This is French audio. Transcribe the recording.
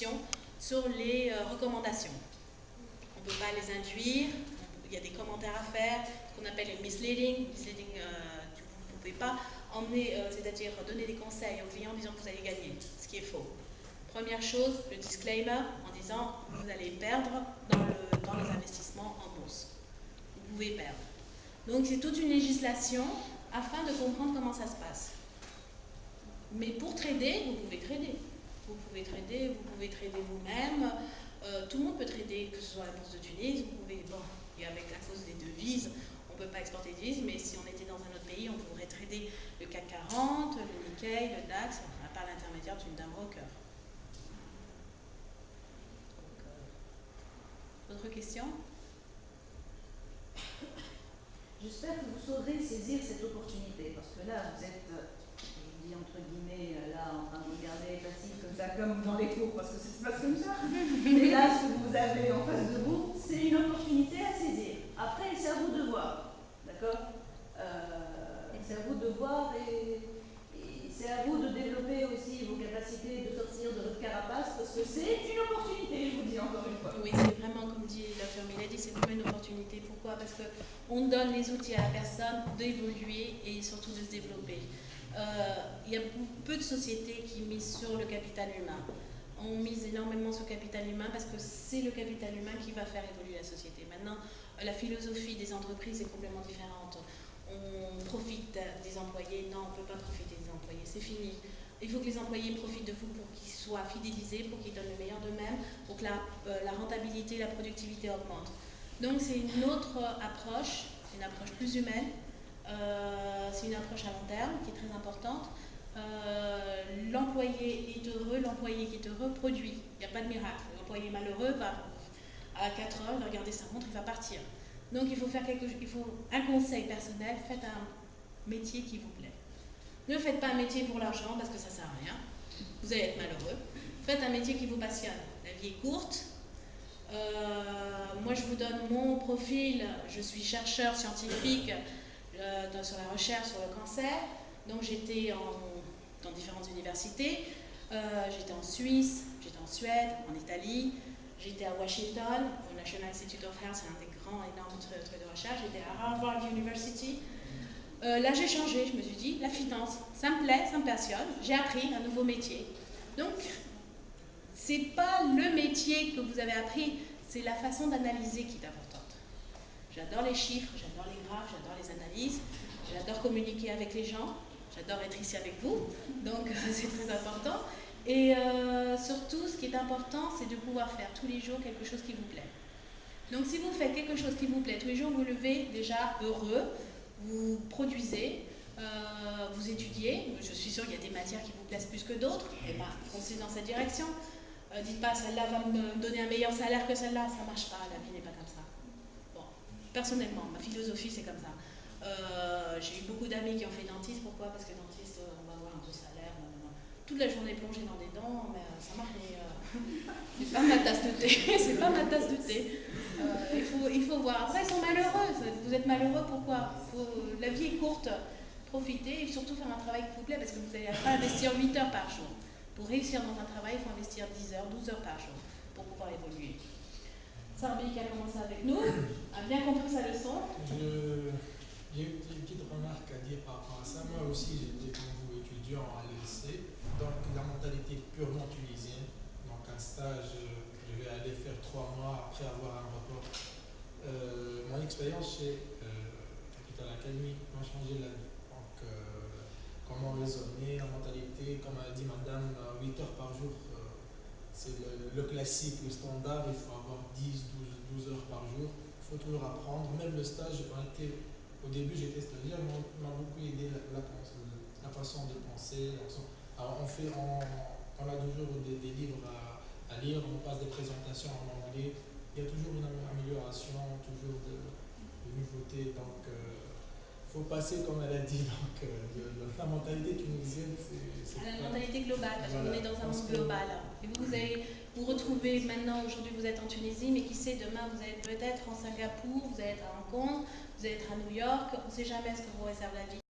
restrictions sur les recommandations. On ne peut pas les induire, il y a des commentaires à faire, ce qu'on appelle les misleading. Vous ne pouvez pas emmener, c'est-à-dire donner des conseils aux clients en disant que vous allez gagner, ce qui est faux. Première chose, le disclaimer en disant vous allez perdre dans les investissements en bourse. Vous pouvez perdre. Donc c'est toute une législation afin de comprendre comment ça se passe. Mais pour trader, vous pouvez trader. Vous pouvez trader vous-même. Tout le monde peut trader, que ce soit la bourse de Tunis, vous pouvez, bon, et avec à cause des devises, on ne peut pas exporter des devises, mais si on était dans un autre pays, on pourrait trader le CAC 40, le Nikkei, le DAX, enfin, par l'intermédiaire d'un broker. D'autres questions? J'espère que vous saurez saisir cette opportunité, parce que là, vous êtes, je dis entre guillemets, là, en train de regarder facile comme ça, comme dans les cours, parce que ça se passe comme ça. Mais là, ce que vous avez en face de vous, c'est une opportunité à saisir. Après, c'est à vous de voir, d'accord? C'est à vous de voir et c'est à vous de développer aussi vos capacités de sortir de votre carapace, parce que c'est une opportunité, je vous dis encore une fois. Oui, c'est vraiment, comme dit la Fermi, dit, c'est vraiment une opportunité. Pourquoi? Parce qu'on donne les outils à la personne d'évoluer et surtout de se développer. Il y a peu de sociétés qui misent sur le capital humain. On mise énormément sur le capital humain parce que c'est le capital humain qui va faire évoluer la société. Maintenant, la philosophie des entreprises est complètement différente. On profite des employés. Non, on ne peut pas profiter des employés. C'est fini. Il faut que les employés profitent de vous pour qu'ils soient fidélisés, pour qu'ils donnent le meilleur d'eux-mêmes, pour que la rentabilité, la productivité augmente. Donc c'est une autre approche, c'est une approche plus humaine, c'est une approche à long terme qui est très importante. L'employé est heureux, l'employé qui est heureux produit. Il n'y a pas de miracle. L'employé malheureux va à 4 heures, il va regarder sa montre, il va partir. Donc il faut faire il faut un conseil personnel, faites un métier qui vous plaît. Ne faites pas un métier pour l'argent parce que ça ne sert à rien. Vous allez être malheureux. Faites un métier qui vous passionne. La vie est courte. Moi, je vous donne mon profil. Je suis chercheur scientifique sur la recherche sur le cancer. Donc, j'étais dans différentes universités. J'étais en Suisse, j'étais en Suède, en Italie. J'étais à Washington, au National Institute of Health, c'est un des grands, énormes trucs de recherche. J'étais à Harvard University. Là, j'ai changé. Je me suis dit, la finance, ça me plaît, ça me passionne. J'ai appris un nouveau métier. Donc, c'est pas le métier que vous avez appris, c'est la façon d'analyser qui est importante. J'adore les chiffres, j'adore les graphes, j'adore les analyses, j'adore communiquer avec les gens, j'adore être ici avec vous, donc c'est très important. Et surtout, ce qui est important, c'est de pouvoir faire tous les jours quelque chose qui vous plaît. Donc si vous faites quelque chose qui vous plaît, tous les jours vous levez déjà heureux, vous produisez, vous étudiez. Je suis sûre qu'il y a des matières qui vous plaisent plus que d'autres, et bien foncez dans cette direction. Dites pas celle-là va me donner un meilleur salaire que celle-là, ça marche pas, la vie n'est pas comme ça. Bon, personnellement, ma philosophie c'est comme ça. J'ai eu beaucoup d'amis qui ont fait dentiste, pourquoi? Parce que dentiste, on va avoir un beau salaire, non. Toute la journée plongée dans des dents, mais ça marche, c'est pas ma tasse de thé, c'est pas ma tasse de thé. Il faut voir. Après, ils sont malheureux. Vous êtes malheureux, pourquoi? La vie est courte. Profitez et surtout faire un travail qui vous plaît parce que vous n'allez pas investir 8 heures par jour. Pour réussir dans un travail, il faut investir 10 heures, 12 heures par jour pour pouvoir évoluer. Sarbi qui a commencé avec nous a bien compris sa leçon. J'ai une petite remarque à dire par rapport à ça. Moi aussi, j'étais comme vous étudiant à l'ESC, donc la mentalité purement tunisienne. Donc un stage, je vais aller faire 3 mois après avoir un report. Mon expérience chez Capital Academy m'a changé la vie. Donc, comment raisonner, la mentalité, comme a dit madame, 8 heures par jour, c'est le classique, le standard, il faut avoir 10, 12 heures par jour. Il faut toujours apprendre. Même le stage, au début j'étais stagiaire, mais on m'a beaucoup aidé la façon de penser. Alors on a toujours des livres à lire, on passe des présentations en anglais. Il y a toujours une amélioration, toujours de nouveautés. Donc, il faut passer, comme elle a dit, donc, de la mentalité tunisienne. À la mentalité globale, parce qu'on est dans un monde global. Et vous retrouvez maintenant, aujourd'hui vous êtes en Tunisie, mais qui sait, demain vous allez peut-être en Singapour, vous allez être à Hong Kong, vous allez être à New York, on ne sait jamais ce que vous réserve la vie.